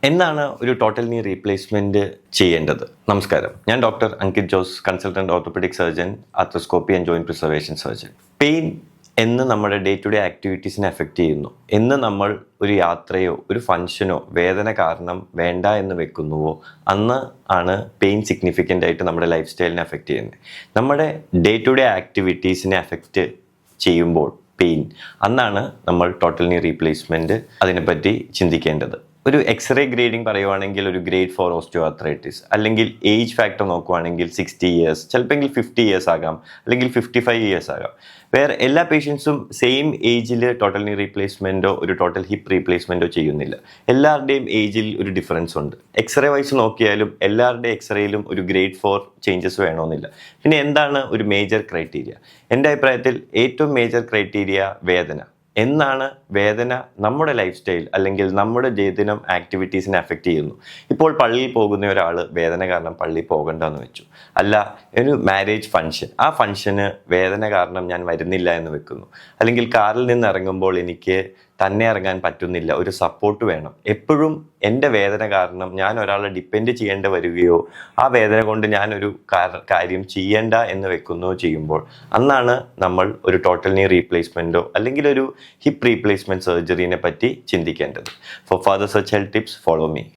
എന്നാണ് ഒരു ടോട്ടൽ നീ റീപ്ലേസ്മെന്റ് ചെയ്യേണ്ടത്? നമസ്കാരം, ഞാൻ doctor Ankit Jose, consultant orthopaedic surgeon, arthroscopy and joint preservation surgeon. Pain എന്ന് നമ്മുടെ ഡേ ടു ഡേ ആക്ടിവിറ്റീസിനെ എഫക്റ്റ് ചെയ്യുന്നു. എന്ന് നമ്മൾ ഒരു യാത്രയോ ഒരു ഫംഗ്ഷനോ വേദന കാരണം വേണ്ട എന്ന് വെക്കുന്നുവോ അന്ന് ആണ് പെയിൻ സിഗ്നിഫിക്കൻ്റ് ആയിട്ട് നമ്മുടെ ലൈഫ് സ്റ്റൈലിനെ എഫക്റ്റ് ചെയ്യുന്നത്. നമ്മുടെ ഡേ ടു ഡേ ആക്ടിവിറ്റീസിനെ എഫക്റ്റ് ചെയ്യുമ്പോൾ പെയിൻ, അന്നാണ് നമ്മൾ ടോട്ടൽ നീ റീപ്ലേസ്മെൻറ്റ് അതിനെപ്പറ്റി ചിന്തിക്കേണ്ടത്. ഒരു എക്സ്റേ ഗ്രേഡിംഗ് പറയുവാണെങ്കിൽ ഒരു ഗ്രേഡ് 4 ഓസ്റ്റിയോആർത്രൈറ്റിസ്, അല്ലെങ്കിൽ ഏജ് ഫാക്ടർ നോക്കുവാണെങ്കിൽ 60 ഇയേഴ്സ്, ചിലപ്പോൾ 50 ഇയേഴ്സ് ആകാം, അല്ലെങ്കിൽ 55 ഇയേഴ്സ് ആകാം. വേറെ എല്ലാ പേഷ്യൻസും സെയിം ഏജിൽ ടോട്ടൽ നീ റീപ്ലേസ്മെൻറ്റോ ഒരു ടോട്ടൽ ഹിപ്പ് റീപ്ലേസ്മെൻറ്റോ ചെയ്യുന്നില്ല. എല്ലാവരുടെയും ഏജിൽ ഒരു ഡിഫറൻസ് ഉണ്ട്. എക്സ്റേ വൈസ് നോക്കിയാലും എല്ലാവരുടെയും എക്സ്റേയിലും ഒരു ഗ്രേഡ് 4 ചേഞ്ചസ് വേണമെന്നില്ല. പിന്നെ എന്താണ് ഒരു മേജർ ക്രൈറ്റീരിയ? എൻ്റെ അഭിപ്രായത്തിൽ ഏറ്റവും മേജർ ക്രൈറ്റീരിയ വേദന. എന്നാണ് വേദന നമ്മുടെ ലൈഫ് സ്റ്റൈൽ അല്ലെങ്കിൽ നമ്മുടെ ദിനം ആക്ടിവിറ്റീസിനെ അഫക്റ്റ് ചെയ്യുന്നു. ഇപ്പോൾ പള്ളിയിൽ പോകുന്ന ഒരാൾ വേദന കാരണം പള്ളിയിൽ പോകണ്ടെന്ന് വെച്ചു, അല്ല ഒരു മാരേജ് ഫംഗ്ഷൻ, ആ ഫംഗ്ഷന് വേദന കാരണം ഞാൻ വരുന്നില്ല എന്ന് വെക്കുന്നു, അല്ലെങ്കിൽ കാറിൽ നിന്ന് ഇറങ്ങുമ്പോൾ എനിക്ക് തന്നെ ഇറങ്ങാൻ പറ്റുന്നില്ല, ഒരു സപ്പോർട്ട് വേണം, എപ്പോഴും എൻ്റെ വേദന കാരണം ഞാൻ ഒരാളെ ഡിപ്പെൻഡ് ചെയ്യേണ്ടി വരികയോ ആ വേദന കൊണ്ട് ഞാനൊരു കാര്യം ചെയ്യേണ്ട എന്ന് വെക്കുന്നോ ചെയ്യുമ്പോൾ അന്നാണ് നമ്മൾ ഒരു ടോട്ടൽ നീ റീപ്ലേസ്മെൻറ്റോ അല്ലെങ്കിൽ ഒരു ഹിപ്പ് റീപ്ലേസ്മെൻറ്റ് സർജറിനെ പറ്റി ചിന്തിക്കേണ്ടത്. Four further such health tips, follow me.